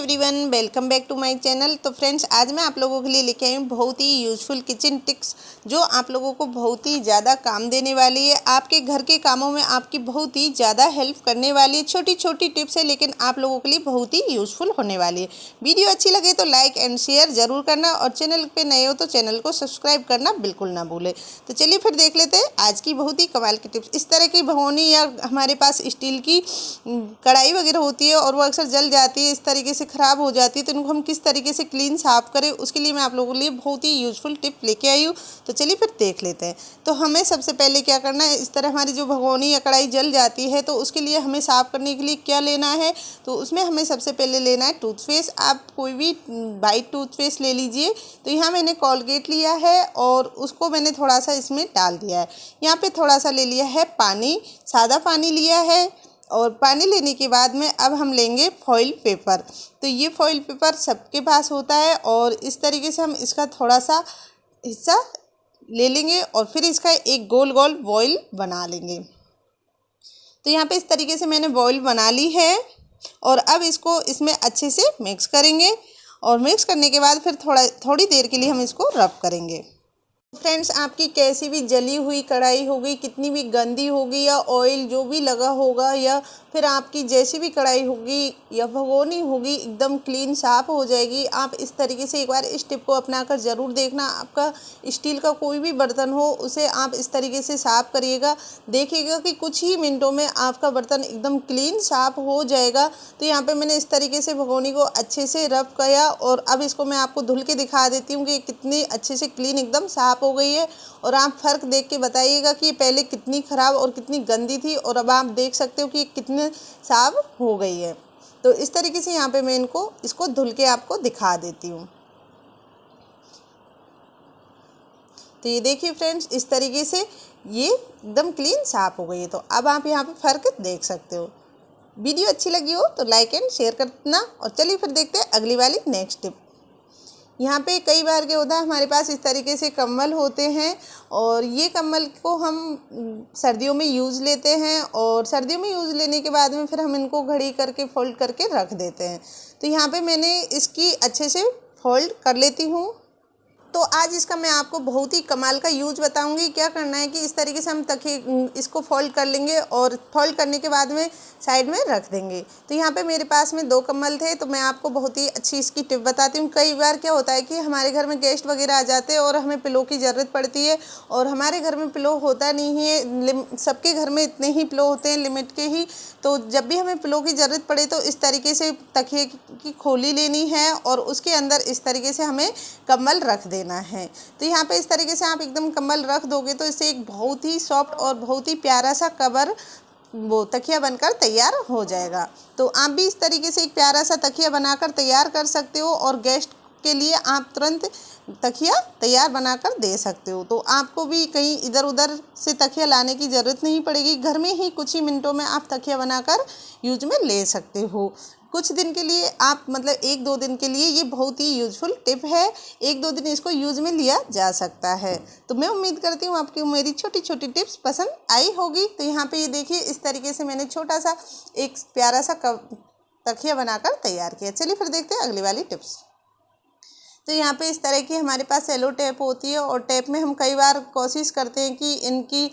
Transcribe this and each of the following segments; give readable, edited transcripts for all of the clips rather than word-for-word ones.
Everyone, welcome back to my channel. तो friends, आज मैं आप लोगों के लिए लेके आई हूँ बहुत ही यूज़फुल किचन टिप्स जो आप लोगों को बहुत ही ज़्यादा काम देने वाली है। आपके घर के कामों में आपकी बहुत ही ज़्यादा हेल्प करने वाली है। छोटी छोटी टिप्स है लेकिन आप लोगों के लिए बहुत ही यूज़फुल होने वाली है। वीडियो अच्छी लगे तो लाइक एंड शेयर ज़रूर करना और चैनल पर नए हो तो चैनल को सब्सक्राइब करना बिल्कुल ना भूलें। तो चलिए फिर देख लेते हैं आज की बहुत ही कमाल की टिप्स। इस तरह की भगोनी या हमारे पास स्टील की कढ़ाई वगैरह होती है और वो अक्सर जल जाती है, इस तरीके से ख़राब हो जाती है, तो इनको हम किस तरीके से क्लीन साफ़ करें उसके लिए मैं आप लोगों के लिए बहुत ही यूज़फुल टिप लेके आई हूँ। तो चलिए फिर देख लेते हैं। तो हमें सबसे पहले क्या करना है, इस तरह हमारी जो भगोनी या कढ़ाई जल जाती है तो उसके लिए हमें साफ़ करने के लिए क्या लेना है, तो उसमें हमें सबसे पहले लेना है टूथपेस्ट। आप कोई भी वाइट टूथपेस्ट ले लीजिए। तो यहाँ मैंने कोलगेट लिया है और उसको मैंने थोड़ा सा इसमें डाल दिया है। यहाँ पे थोड़ा सा ले लिया है पानी, सादा पानी लिया है। और पानी लेने के बाद में अब हम लेंगे फॉइल पेपर। तो ये फॉइल पेपर सबके पास होता है और इस तरीके से हम इसका थोड़ा सा हिस्सा ले लेंगे और फिर इसका एक गोल गोल बॉईल बना लेंगे। तो यहाँ पे इस तरीके से मैंने बॉईल बना ली है और अब इसको इसमें अच्छे से मिक्स करेंगे और मिक्स करने के बाद फिर थोड़ी देर के लिए हम इसको रब करेंगे। फ्रेंड्स, आपकी कैसी भी जली हुई कढ़ाई होगी, कितनी भी गंदी होगी या ऑयल जो भी लगा होगा या फिर आपकी जैसी भी कढ़ाई होगी या भगोनी होगी, एकदम क्लीन साफ़ हो जाएगी। आप इस तरीके से एक बार इस टिप को अपनाकर ज़रूर देखना। आपका स्टील का कोई भी बर्तन हो उसे आप इस तरीके से साफ़ करिएगा, देखिएगा कि कुछ ही मिनटों में आपका बर्तन एकदम क्लीन साफ़ हो जाएगा। तो यहाँ पे मैंने इस तरीके से भगोनी को अच्छे से रब किया और अब इसको मैं आपको धुल के दिखा देती हूँ कि कितनी अच्छे से क्लीन एकदम साफ़ हो गई है। और आप फ़र्क देख के बताइएगा कि पहले कितनी ख़राब और कितनी गंदी थी और अब आप देख सकते हो कि कितने साफ़ हो गई है। तो इस तरीके से यहाँ पे मैं इसको धुल के आपको दिखा देती हूँ। तो ये देखिए फ्रेंड्स, इस तरीके से ये एकदम क्लीन साफ़ हो गई है। तो अब आप यहाँ पे फ़र्क देख सकते हो। वीडियो अच्छी लगी हो तो लाइक एंड शेयर करना और चलिए फिर देखते हैं अगली वाली नेक्स्ट टिप। यहाँ पे कई बार क्या होता है, हमारे पास इस तरीके से कंबल होते हैं और ये कंबल को हम सर्दियों में यूज़ लेते हैं और सर्दियों में यूज़ लेने के बाद में फिर हम इनको घड़ी करके फोल्ड करके रख देते हैं। तो यहाँ पे मैंने इसकी अच्छे से फोल्ड कर लेती हूँ। तो आज इसका मैं आपको बहुत ही कमाल का यूज बताऊंगी। क्या करना है कि इस तरीके से हम तकिए इसको फोल्ड कर लेंगे और फोल्ड करने के बाद में साइड में रख देंगे। तो यहाँ पे मेरे पास में 2 कंबल थे तो मैं आपको बहुत ही अच्छी इसकी टिप बताती हूँ। कई बार क्या होता है कि हमारे घर में गेस्ट वगैरह आ जाते हैं और हमें पिलो की ज़रूरत पड़ती है और हमारे घर में पिलो होता नहीं है, सबके घर में इतने ही पिलो होते हैं लिमिट के ही। तो जब भी हमें पिलो की ज़रूरत पड़े तो इस तरीके से तकिए की खोली लेनी है और उसके अंदर इस तरीके से हमें कंबल रख देना है। तो यहाँ पे इस तरीके से आप एकदम कंबल रख दोगे तो इससे एक बहुत ही सॉफ्ट और बहुत ही प्यारा सा कवर वो तकिया बनकर तैयार हो जाएगा। तो आप भी इस तरीके से एक प्यारा सा तकिया बनाकर तैयार कर सकते हो और गेस्ट के लिए आप तुरंत तकिया तैयार बनाकर दे सकते हो। तो आपको भी कहीं इधर उधर से तकिया लाने की ज़रूरत नहीं पड़ेगी, घर में ही कुछ ही मिनटों में आप तकिया बनाकर यूज में ले सकते हो। कुछ दिन के लिए आप मतलब 1-2 दिन के लिए ये बहुत ही यूज़फुल टिप है। 1-2 दिन इसको यूज़ में लिया जा सकता है। तो मैं उम्मीद करती हूँ आपकी मेरी छोटी छोटी टिप्स पसंद आई होगी। तो यहाँ पे ये देखिए, इस तरीके से मैंने छोटा सा एक प्यारा सा तकिया बनाकर तैयार किया। चलिए फिर देखते हैं अगली वाली टिप्स। तो यहाँ पे इस तरह की हमारे पास सेलो टेप होती है और टेप में हम कई बार कोशिश करते हैं कि इनकी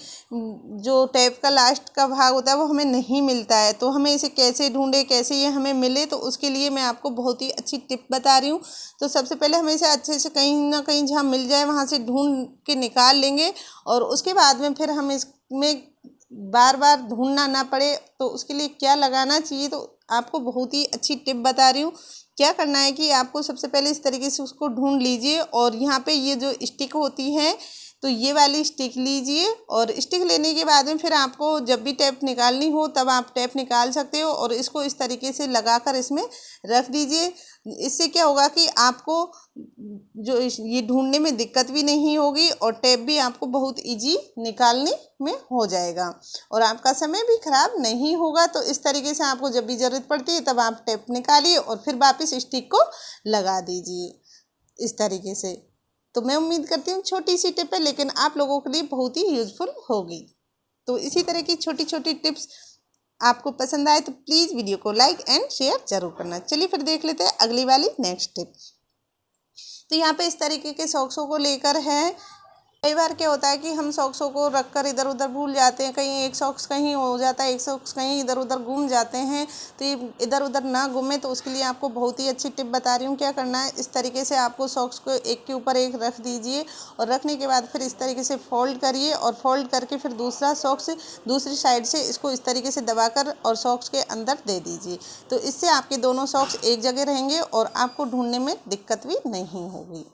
जो टेप का लास्ट का भाग होता है वो हमें नहीं मिलता है। तो हमें इसे कैसे ढूंढे, कैसे ये हमें मिले, तो उसके लिए मैं आपको बहुत ही अच्छी टिप बता रही हूँ। तो सबसे पहले हमें इसे अच्छे से कहीं ना कहीं जहाँ मिल जाए वहाँ से ढूंढ के निकाल लेंगे और उसके बाद में फिर हम इसमें बार बार ढूंढना ना पड़े तो उसके लिए क्या लगाना चाहिए, तो आपको बहुत ही अच्छी टिप बता रही हूँ। क्या करना है कि आपको सबसे पहले इस तरीके से उसको ढूंढ लीजिए और यहाँ पे ये जो स्टिक होती है तो ये वाली स्टिक लीजिए और स्टिक लेने के बाद में फिर आपको जब भी टेप निकालनी हो तब आप टेप निकाल सकते हो और इसको इस तरीके से लगाकर इसमें रख दीजिए। इससे क्या होगा कि आपको जो ये ढूंढने में दिक्कत भी नहीं होगी और टेप भी आपको बहुत इजी निकालने में हो जाएगा और आपका समय भी खराब नहीं होगा। तो इस तरीके से आपको जब भी ज़रूरत पड़ती है तब आप टेप निकालिए और फिर वापस स्टिक को लगा दीजिए इस तरीके से। तो मैं उम्मीद करती हूँ छोटी सी टिप है लेकिन आप लोगों के लिए बहुत ही यूज़फुल होगी। तो इसी तरह की छोटी छोटी टिप्स आपको पसंद आए तो प्लीज़ वीडियो को लाइक एंड शेयर ज़रूर करना। चलिए फिर देख लेते हैं अगली वाली नेक्स्ट टिप। तो यहाँ पे इस तरीके के सॉक्सों को लेकर है। कई बार क्या होता है कि हम सॉक्सों को रख कर इधर उधर भूल जाते हैं, कहीं एक सॉक्स कहीं हो जाता है, एक सॉक्स कहीं इधर उधर घूम जाते हैं। तो ये इधर उधर ना घूमे तो उसके लिए आपको बहुत ही अच्छी टिप बता रही हूँ। क्या करना है, इस तरीके से आपको सॉक्स को एक के ऊपर एक रख दीजिए और रखने के बाद फिर इस तरीके से फोल्ड करिए और फोल्ड करके फिर दूसरा सॉक्स दूसरी साइड से इसको इस तरीके से दबाकर और सॉक्स के अंदर दे दीजिए। तो इससे आपके दोनों सॉक्स एक जगह रहेंगे और आपको ढूंढने में दिक्कत भी नहीं होगी।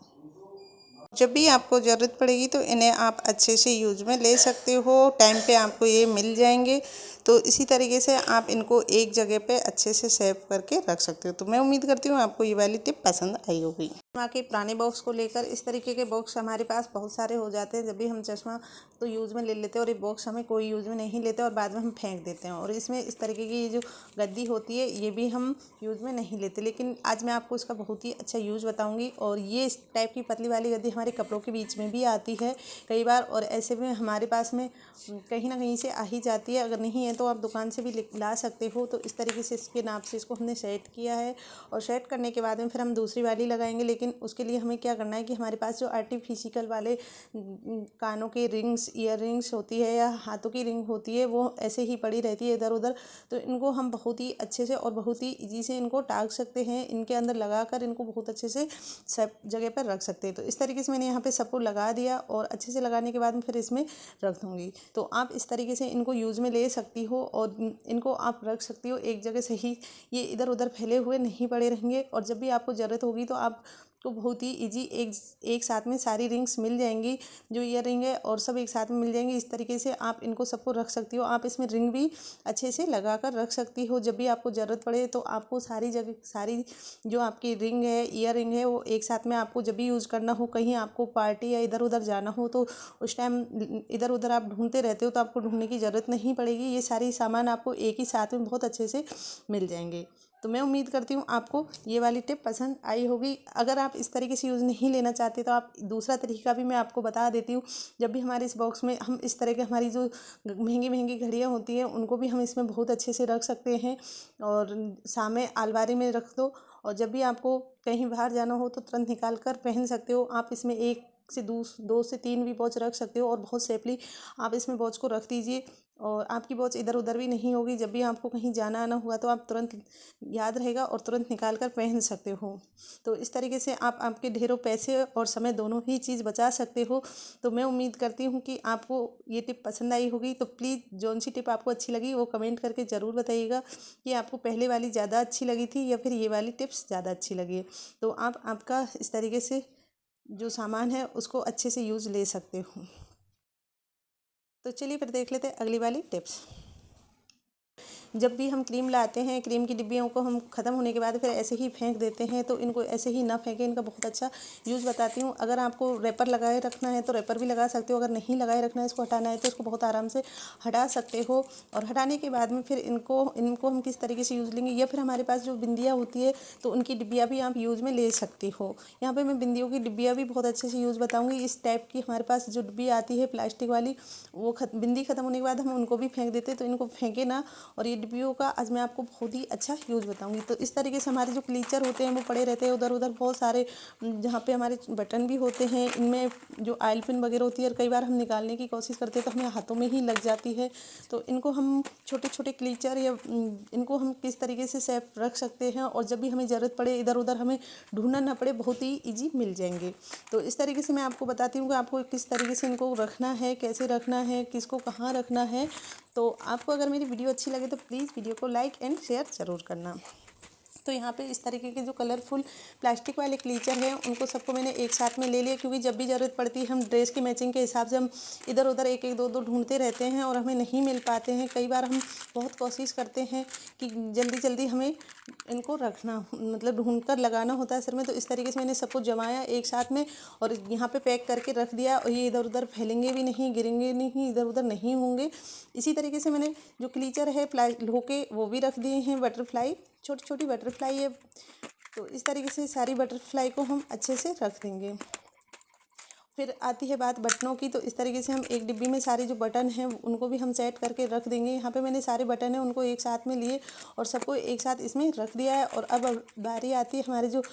जब भी आपको ज़रूरत पड़ेगी तो इन्हें आप अच्छे से यूज में ले सकते हो, टाइम पे आपको ये मिल जाएंगे। तो इसी तरीके से आप इनको एक जगह पे अच्छे से सेव करके रख सकते हो। तो मैं उम्मीद करती हूँ आपको ये वाली टिप पसंद आई होगी। चश्मा के पुराने बॉक्स को लेकर इस तरीके के बॉक्स हमारे पास बहुत सारे हो जाते हैं। जब भी हम चश्मा तो यूज़ में ले लेते हैं और ये बॉक्स हमें कोई यूज़ में नहीं लेते और बाद में हम फेंक देते हैं। और इसमें इस तरीके की जो गद्दी होती है ये भी हम यूज़ में नहीं लेते, लेकिन आज मैं आपको इसका बहुत ही अच्छा यूज़ बताऊँगी। और ये इस टाइप की पतली वाली गद्दी हमारे कपड़ों के बीच में भी आती है कई बार, और ऐसे में हमारे पास में कहीं ना कहीं से आ ही जाती है। अगर नहीं है तो आप दुकान से भी ला सकते हो। तो इस तरीके से इसके नाप से इसको हमने सेट किया है और सेट करने के बाद में फिर हम दूसरी वाली लगाएंगे। लेकिन उसके लिए हमें क्या करना है कि हमारे पास जो आर्टिफिशियल वाले कानों के रिंग्स, ईयर रिंग्स होती है या हाथों की रिंग होती है, वो ऐसे ही पड़ी रहती है इधर उधर। तो इनको हम बहुत ही अच्छे से और बहुत ही ईजी से इनको टांग सकते हैं। इनके अंदर लगाकर इनको बहुत अच्छे से सब जगह पर रख सकते हैं। तो इस तरीके से मैंने यहाँ पे सबको लगा दिया और अच्छे से लगाने के बाद फिर इसमें रख दूँगी। तो आप इस तरीके से इनको यूज़ में ले सकती हो और इनको आप रख सकती हो एक जगह से ही। ये इधर उधर फैले हुए नहीं पड़े रहेंगे और जब भी आपको ज़रूरत होगी तो आप तो बहुत ही इजी एक साथ में सारी रिंग्स मिल जाएंगी, जो ईयर रिंग है और सब एक साथ में मिल जाएंगी। इस तरीके से आप इनको सबको रख सकती हो। आप इसमें रिंग भी अच्छे से लगा कर रख सकती हो। जब भी आपको ज़रूरत पड़े तो आपको सारी जगह सारी जो आपकी रिंग है, ईयर रिंग है, वो एक साथ में आपको जब भी यूज़ करना हो, कहीं आपको पार्टी या इधर उधर जाना हो तो उस टाइम इधर उधर आप ढूंढते रहते हो तो आपको ढूंढने की ज़रूरत नहीं पड़ेगी। ये सारी सामान आपको एक ही साथ में बहुत अच्छे से मिल जाएंगे। तो मैं उम्मीद करती हूँ आपको ये वाली टिप पसंद आई होगी। अगर आप इस तरीके से यूज़ नहीं लेना चाहते तो आप दूसरा तरीका भी मैं आपको बता देती हूँ। जब भी हमारे इस बॉक्स में हम इस तरह के हमारी जो महंगी महंगी घड़ियाँ होती हैं उनको भी हम इसमें बहुत अच्छे से रख सकते हैं और सामने अलमारी में रख दो और जब भी आपको कहीं बाहर जाना हो तो तुरंत निकाल कर पहन सकते हो। आप इसमें एक से दो से तीन भी वॉच रख सकते हो और बहुत सेफली आप इसमें वॉच को रख दीजिए और आपकी वॉच इधर उधर भी नहीं होगी। जब भी आपको कहीं जाना आना हुआ तो आप तुरंत याद रहेगा और तुरंत निकाल कर पहन सकते हो। तो इस तरीके से आप आपके ढेरों पैसे और समय दोनों ही चीज़ बचा सकते हो। तो मैं उम्मीद करती हूँ कि आपको ये टिप पसंद आई होगी। तो प्लीज़ जौन सी टिप आपको अच्छी लगी वो कमेंट करके ज़रूर बताइएगा कि आपको पहले वाली ज़्यादा अच्छी लगी थी या फिर ये वाली टिप्स ज़्यादा अच्छी लगी है। तो आप आपका इस तरीके से जो सामान है उसको अच्छे से यूज़ ले सकते हो। तो चलिए फिर देख लेते हैं अगली वाली टिप्स। जब भी हम क्रीम लाते हैं, क्रीम की डिब्बियों को हम ख़त्म होने के बाद फिर ऐसे ही फेंक देते हैं, तो इनको ऐसे ही ना फेंकें। इनका बहुत अच्छा यूज़ बताती हूँ। अगर आपको रैपर लगाए रखना है तो रैपर भी लगा सकते हो। अगर नहीं लगाए रखना है, इसको हटाना है तो इसको बहुत आराम से हटा सकते हो। और हटाने के बाद में फिर इनको हम किस तरीके से यूज़ लेंगे, या फिर हमारे पास जो बिंदियाँ होती है तो उनकी डिब्बियाँ भी आप यूज़ में ले सकती हो। यहाँ पर मैं बिंदियों की डिब्बियाँ भी बहुत अच्छे से यूज़ बताऊँगी। इस टाइप की हमारे पास जो डिब्बी आती है प्लास्टिक वाली, वो बिंदी ख़त्म होने के बाद हम उनको भी फेंक देते हैं। तो इनको फेंके ना, और ये डिब्बियों का आज मैं आपको बहुत ही अच्छा यूज़ बताऊंगी। तो इस तरीके से हमारे जो क्लीचर होते हैं वो पड़े रहते हैं उधर उधर बहुत सारे, जहाँ पे हमारे बटन भी होते हैं। इनमें जो ऑयल पिन वगैरह होती है और कई बार हम निकालने की कोशिश करते हैं तो हमें हाथों में ही लग जाती है। तो इनको हम छोटे छोटे क्लीचर या इनको हम किस तरीके से सेफ रख सकते हैं और जब भी हमें ज़रूरत पड़े इधर उधर हमें ढूंढना ना पड़े, बहुत ही ईजी मिल जाएंगे। तो इस तरीके से मैं आपको बताती हूँ कि आपको किस तरीके से इनको रखना है, कैसे रखना है, किसको कहाँ रखना है। तो आपको अगर मेरी वीडियो अच्छी लगे तो प्लीज़ वीडियो को लाइक एंड शेयर ज़रूर करना। तो यहाँ पे इस तरीके के जो कलरफुल प्लास्टिक वाले क्लीचर हैं उनको सबको मैंने एक साथ में ले लिया, क्योंकि जब भी ज़रूरत पड़ती है हम ड्रेस की मैचिंग के हिसाब से हम इधर उधर एक एक दो दो ढूंढते रहते हैं और हमें नहीं मिल पाते हैं। कई बार हम बहुत कोशिश करते हैं कि जल्दी जल्दी हमें इनको रखना, मतलब ढूंढ कर लगाना होता है सिर में। तो इस तरीके से मैंने सबको जमाया एक साथ में और यहाँ पे पैक करके रख दिया, और ये इधर उधर फैलेंगे भी नहीं, गिरेंगे नहीं, इधर उधर नहीं होंगे। इसी तरीके से मैंने जो क्लीचर है लोके वो भी रख दिए हैं। बटरफ्लाई, छोटी छोटी बटरफ्लाई है, तो इस तरीके से सारी बटरफ्लाई को हम अच्छे से रख देंगे। फिर आती है बात बटनों की। तो इस तरीके से हम एक डिब्बी में सारे जो बटन हैं उनको भी हम सेट करके रख देंगे। यहाँ पे मैंने सारे बटन हैं उनको एक साथ में लिए और सबको एक साथ इसमें रख दिया है। और अब बारी आती है हमारी जो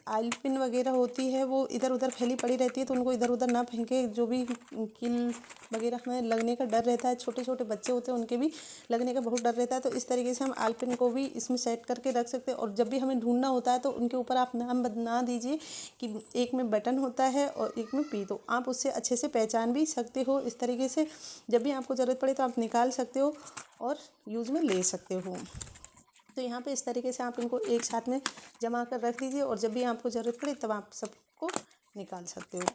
ऑयल पिन वगैरह होती है वो इधर उधर फैली पड़ी रहती है, तो उनको इधर उधर ना फेंके। जो भी कील वगैरह हमें लगने का डर रहता है, छोटे छोटे बच्चे होते हैं उनके भी लगने का बहुत डर रहता है। तो इस तरीके से हम ऑयल पिन को भी इसमें सेट करके रख सकते हैं। और जब भी हमें ढूंढना होता है तो उनके ऊपर आप नाम बना दीजिए कि एक में बटन होता है और एक में पी, तो आप उससे अच्छे से पहचान भी सकते हो। इस तरीके से जब भी आपको ज़रूरत पड़े तो आप निकाल सकते हो और यूज़ में ले सकते हो। तो यहाँ पे इस तरीके से आप इनको एक साथ में जमा कर रख दीजिए और जब भी आपको ज़रूरत पड़े तब आप सबको निकाल सकते हो।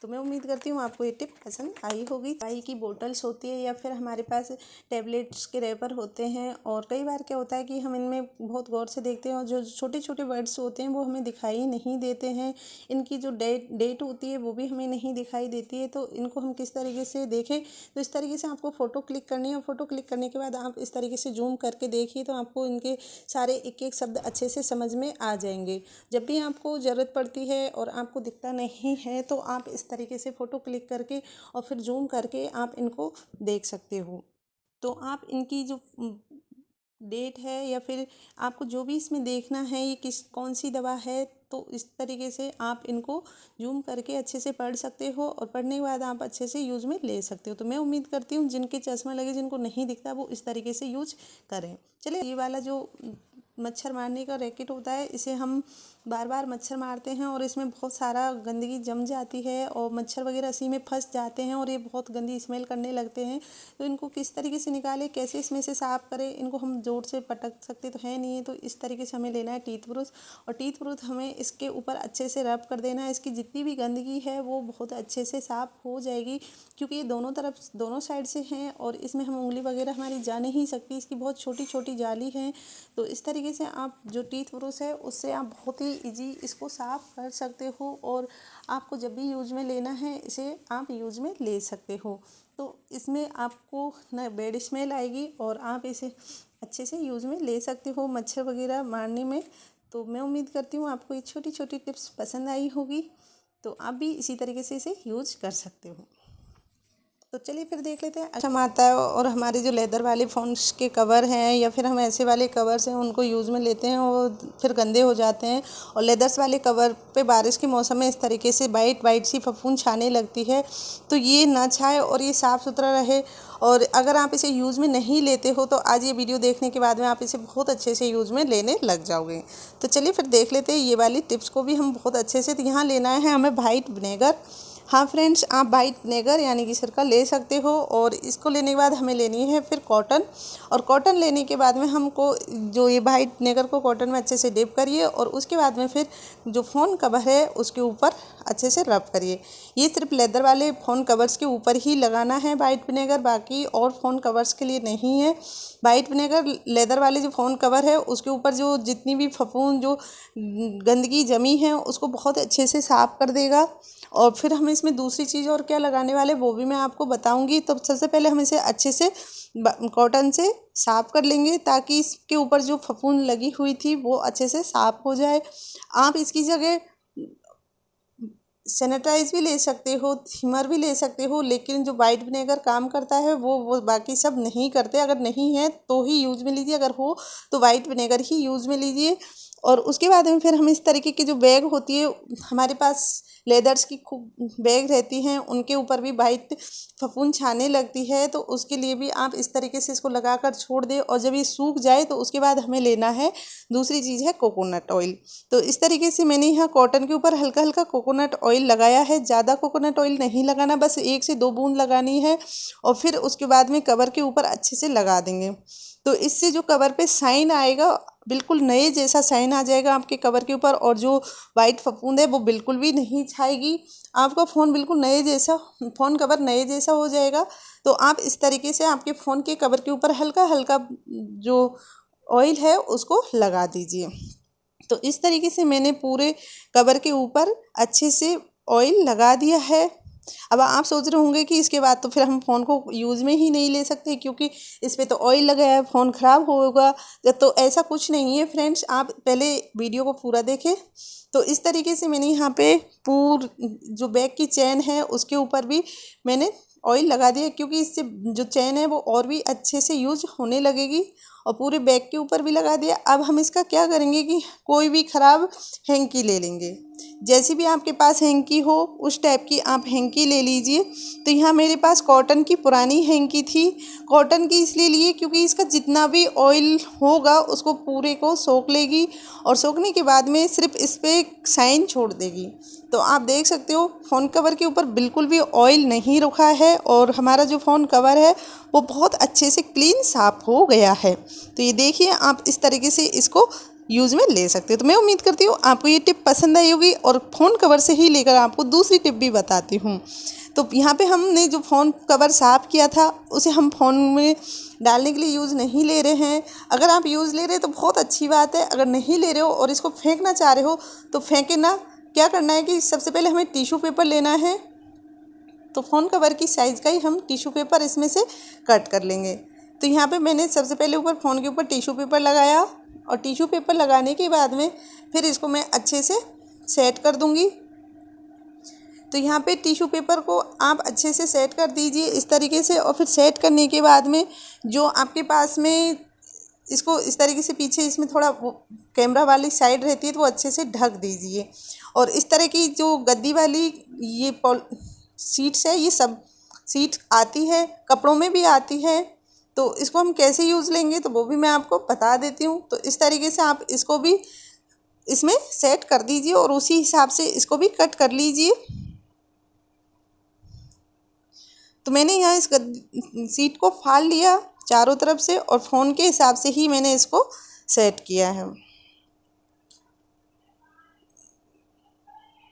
तो मैं उम्मीद करती हूँ आपको ये टिप पसंद आई होगी। दवाई की बोतल्स होती है या फिर हमारे पास टैबलेट्स के रैपर होते हैं, और कई बार क्या होता है कि हम इनमें बहुत गौर से देखते हैं और जो छोटे छोटे वर्ड्स होते हैं वो हमें दिखाई नहीं देते हैं। इनकी जो डेट होती है वो भी हमें नहीं दिखाई देती है। तो इनको हम किस तरीके से देखें, तो इस तरीके से आपको फ़ोटो क्लिक करनी है और फ़ोटो क्लिक करने के बाद आप इस तरीके से जूम करके देखिए तो आपको इनके सारे एक एक शब्द अच्छे से समझ में आ जाएंगे। जब भी आपको ज़रूरत पड़ती है और आपको दिखता नहीं है तो आप इस तरीके से फ़ोटो क्लिक करके और फिर जूम करके आप इनको देख सकते हो। तो आप इनकी जो डेट है या फिर आपको जो भी इसमें देखना है ये कौन सी दवा है, तो इस तरीके से आप इनको जूम करके अच्छे से पढ़ सकते हो और पढ़ने के बाद आप अच्छे से यूज़ में ले सकते हो। तो मैं उम्मीद करती हूँ जिनके चश्मा लगे, जिनको नहीं दिखता, वो इस तरीके से यूज करें। चलिए, ये वाला जो मच्छर मारने का रैकेट होता है इसे हम बार बार मच्छर मारते हैं और इसमें बहुत सारा गंदगी जम जाती है और मच्छर वगैरह इसी में फंस जाते हैं और ये बहुत गंदी स्मेल करने लगते हैं। तो इनको किस तरीके से निकालें, कैसे इसमें से साफ़ करें, इनको हम जोर से पटक सकते तो है नहीं है। तो इस तरीके से हमें लेना है टीथ ब्रश और टीथ ब्रश हमें इसके ऊपर अच्छे से रब कर देना है। इसकी जितनी भी गंदगी है वो बहुत अच्छे से साफ़ हो जाएगी, क्योंकि ये दोनों साइड से हैं और इसमें हम उंगली वगैरह हमारी जा नहीं सकती, इसकी बहुत छोटी छोटी जाली है। तो इस तरीके से आप जो टीथ ब्रश है उससे आप बहुत ही ईजी इसको साफ़ कर सकते हो और आपको जब भी यूज में लेना है इसे आप यूज में ले सकते हो। तो इसमें आपको न बैड स्मेल आएगी और आप इसे अच्छे से यूज में ले सकते हो मच्छर वगैरह मारने में। तो मैं उम्मीद करती हूँ आपको ये छोटी छोटी टिप्स पसंद आई होगी, तो आप भी इसी तरीके से इसे यूज कर सकते हो। तो चलिए फिर देख लेते हैं। अच्छा आता है और हमारे जो लेदर वाले फ़ोन्स के कवर हैं या फिर हम ऐसे वाले कवर्स हैं उनको यूज़ में लेते हैं और फिर गंदे हो जाते हैं। और लेदर्स वाले कवर पे बारिश के मौसम में इस तरीके से वाइट सी फफूंद छाने लगती है, तो ये ना छाए और ये साफ़ सुथरा रहे। और अगर आप इसे यूज़ में नहीं लेते हो तो आज ये वीडियो देखने के बाद में आप इसे बहुत अच्छे से यूज़ में लेने लग जाओगे। तो चलिए फिर देख लेते हैं ये वाली टिप्स को भी हम बहुत अच्छे से। तो यहाँ लेना है हमें वाइट विनेगर। हाँ फ्रेंड्स, आप वाइट विनेगर यानी कि सिरका ले सकते हो और इसको लेने के बाद हमें लेनी है फिर कॉटन। और कॉटन लेने के बाद में हमको जो ये वाइट विनेगर को कॉटन में अच्छे से डिप करिए और उसके बाद में फिर जो फ़ोन कवर है उसके ऊपर अच्छे से रब करिए। ये सिर्फ लेदर वाले फ़ोन कवर्स के ऊपर ही लगाना है वाइट विनेगर, बाकी और फ़ोन कवर्स के लिए नहीं है। वाइट विनेगर लेदर वाले जो फ़ोन कवर है उसके ऊपर जो जितनी भी फफूंद जो गंदगी जमी है उसको बहुत अच्छे से साफ़ कर देगा। और फिर हम इसमें दूसरी चीज़ और क्या लगाने वाले वो भी मैं आपको बताऊंगी। तो सबसे पहले हम इसे अच्छे से कॉटन से साफ़ कर लेंगे ताकि इसके ऊपर जो फफूंद लगी हुई थी वो अच्छे से साफ़ हो जाए। आप इसकी जगह सैनिटाइज भी ले सकते हो, थिमर भी ले सकते हो, लेकिन जो वाइट विनेगर काम करता है वो बाकी सब नहीं करते। अगर नहीं है तो ही यूज़ में लीजिए, अगर हो तो वाइट विनेगर ही यूज़ में लीजिए। और उसके बाद में फिर हम इस तरीके की जो बैग होती है हमारे पास लेदर्स की खूब बैग रहती हैं उनके ऊपर भी वाइट फफूंद छाने लगती है, तो उसके लिए भी आप इस तरीके से इसको लगा कर छोड़ दें और जब ये सूख जाए तो उसके बाद हमें लेना है दूसरी चीज़ है कोकोनट ऑयल। तो इस तरीके से मैंने यहाँ कॉटन के ऊपर हल्का हल्का कोकोनट ऑयल लगाया है। ज़्यादा कोकोनट ऑयल नहीं लगाना, बस 1 से 2 बूंद लगानी है और फिर उसके बाद में कवर के ऊपर अच्छे से लगा देंगे। तो इससे जो कवर पे साइन आएगा बिल्कुल नए जैसा साइन आ जाएगा आपके कवर के ऊपर और जो वाइट फफूंद है वो बिल्कुल भी नहीं छाएगी। आपका फ़ोन बिल्कुल नए जैसा, फ़ोन कवर नए जैसा हो जाएगा। तो आप इस तरीके से आपके फ़ोन के कवर के ऊपर हल्का हल्का जो ऑयल है उसको लगा दीजिए। तो इस तरीके से मैंने पूरे कवर के ऊपर अच्छे से ऑयल लगा दिया है। अब आप सोच रहे होंगे कि इसके बाद तो फिर हम फ़ोन को यूज़ में ही नहीं ले सकते क्योंकि इस पे तो ऑयल लगा है, फ़ोन ख़राब होगा। तो ऐसा कुछ नहीं है फ्रेंड्स, आप पहले वीडियो को पूरा देखें। तो इस तरीके से मैंने यहाँ पे जो बैग की चेन है उसके ऊपर भी मैंने ऑयल लगा दिया क्योंकि इससे जो चेन है वो और भी अच्छे से यूज होने लगेगी, और पूरे बैग के ऊपर भी लगा दिया। अब हम इसका क्या करेंगे कि कोई भी ख़राब हैंकी ले लेंगे, जैसी भी आपके पास हैंकी हो उस टाइप की आप हैंकी ले लीजिए। तो यहाँ मेरे पास कॉटन की पुरानी हैंकी थी। कॉटन की इसलिए लिए क्योंकि इसका जितना भी ऑयल होगा उसको पूरे को सोख लेगी, और सोखने के बाद में सिर्फ इस पर शाइन छोड़ देगी। तो आप देख सकते हो फ़ोन कवर के ऊपर बिल्कुल भी ऑयल नहीं रुका है, और हमारा जो फ़ोन कवर है वो बहुत अच्छे से क्लीन साफ़ हो गया है। तो ये देखिए, आप इस तरीके से इसको यूज़ में ले सकते हो। तो मैं उम्मीद करती हूँ आपको ये टिप पसंद आई होगी, और फ़ोन कवर से ही लेकर आपको दूसरी टिप भी बताती हूँ। तो यहाँ पे हमने जो फ़ोन कवर साफ़ किया था उसे हम फ़ोन में डालने के लिए यूज़ नहीं ले रहे हैं। अगर आप यूज़ ले रहे हैं तो बहुत अच्छी बात है, अगर नहीं ले रहे हो और इसको फेंकना चाह रहे हो तो फेंके ना। क्या करना है कि सबसे पहले हमें टिश्यू पेपर लेना है। तो फ़ोन कवर की साइज़ का ही हम टिश्यू पेपर इसमें से कट कर लेंगे। तो यहाँ पे मैंने सबसे पहले ऊपर फ़ोन के ऊपर टिश्यू पेपर लगाया, और टिश्यू पेपर लगाने के बाद में फिर इसको मैं अच्छे से सेट कर दूँगी। तो यहाँ पे टिश्यू पेपर को आप अच्छे से सेट कर दीजिए इस तरीके से, और फिर सेट करने के बाद में जो आपके पास में इसको इस तरीके से पीछे इसमें थोड़ा वो कैमरा वाली साइड रहती है तो वो अच्छे से ढक दीजिए। और इस तरह की जो गद्दी वाली ये सीट्स है, ये सब सीट आती है, कपड़ों में भी आती है। तो इसको हम कैसे यूज़ लेंगे तो वो भी मैं आपको बता देती हूँ। तो इस तरीके से आप इसको भी इसमें सेट कर दीजिए और उसी हिसाब से इसको भी कट कर लीजिए। तो मैंने यहाँ इस सीट को फाड़ लिया चारों तरफ से, और फ़ोन के हिसाब से ही मैंने इसको सेट किया है।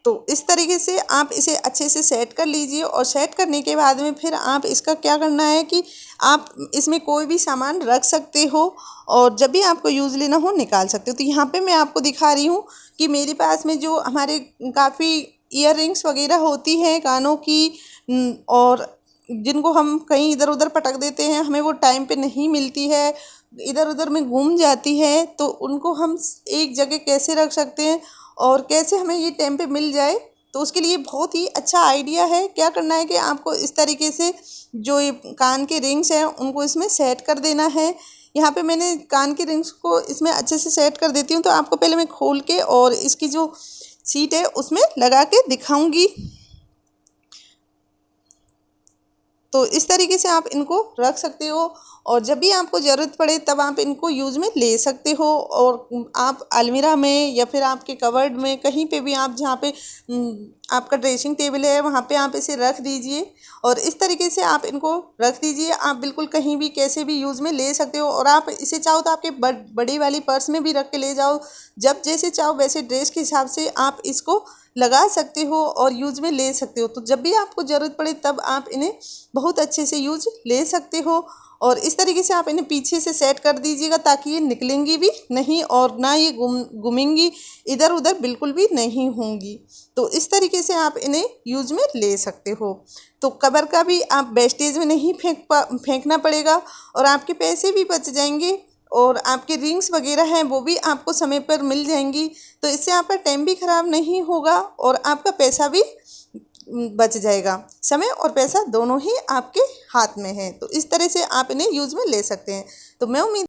तो इस तरीके से आप इसे अच्छे से सेट कर लीजिए, और सेट करने के बाद में फिर आप इसका क्या करना है कि आप इसमें कोई भी सामान रख सकते हो, और जब भी आपको यूज़ लेना हो निकाल सकते हो। तो यहाँ पे मैं आपको दिखा रही हूँ कि मेरे पास में जो हमारे काफ़ी ईयर रिंग्स वगैरह होती हैं कानों की, और जिनको हम कहीं इधर उधर पटक देते हैं, हमें वो टाइम पे नहीं मिलती है, इधर उधर में घूम जाती है, तो उनको हम एक जगह कैसे रख सकते हैं और कैसे हमें ये टाइम पे मिल जाए। तो उसके लिए बहुत ही अच्छा आइडिया है। क्या करना है कि आपको इस तरीके से जो ये कान के रिंग्स हैं उनको इसमें सेट कर देना है। यहाँ पे मैंने कान के रिंग्स को इसमें अच्छे से सेट कर देती हूँ। तो आपको पहले मैं खोल के और इसकी जो सीट है उसमें लगा के दिखाऊंगी। तो इस तरीके से आप इनको रख सकते हो, और जब भी आपको ज़रूरत पड़े तब आप इनको यूज़ में ले सकते हो। और आप अलमीरा में या फिर आपके कवर्ड में कहीं पे भी आप जहाँ पे आपका ड्रेसिंग टेबल है वहाँ पे आप इसे रख दीजिए, और इस तरीके से आप इनको रख दीजिए। आप बिल्कुल कहीं भी कैसे भी यूज़ में ले सकते हो, और आप इसे चाहो तो आपके बड़ी वाली पर्स में भी रख के ले जाओ। जब जैसे चाहो वैसे ड्रेस के हिसाब से आप इसको लगा सकते हो और यूज़ में ले सकते हो। तो जब भी आपको ज़रूरत पड़े तब आप इन्हें बहुत अच्छे से यूज़ ले सकते हो। और इस तरीके से आप इन्हें पीछे से सेट कर दीजिएगा ताकि ये निकलेंगी भी नहीं, और ना ये घूमेंगी, इधर उधर बिल्कुल भी नहीं होंगी। तो इस तरीके से आप इन्हें यूज़ में ले सकते हो। तो कवर का भी आप वेस्टेज में नहीं फेंकना पड़ेगा, और आपके पैसे भी बच जाएंगे, और आपके रिंग्स वगैरह हैं वो भी आपको समय पर मिल जाएंगी। तो इससे आपका टाइम भी ख़राब नहीं होगा और आपका पैसा भी बच जाएगा। समय और पैसा दोनों ही आपके हाथ में है। तो इस तरह से आप इन्हें यूज़ में ले सकते हैं। तो मैं उम्मीद